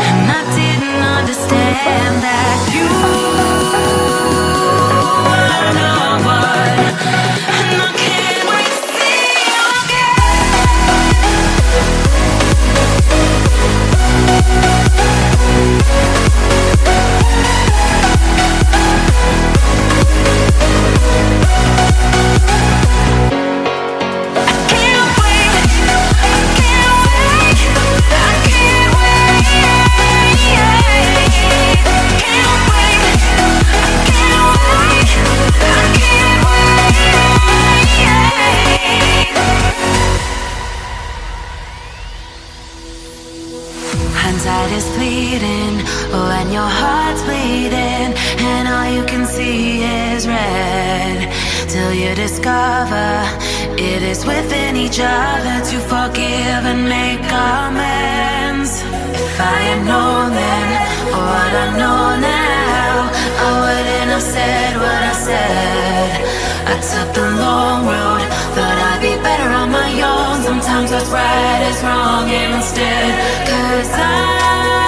And I didn't understand that you are the one. And I can't wait to see you hindsight is fleeting when your heart's bleeding and all you can see is red, till you discover it is within each other to forgive and make amends. If I had known then what I know now, I wouldn't have said what I said. I took the long road, thought I'd be better on my own. Sometimes what's right is wrong instead, 'cause I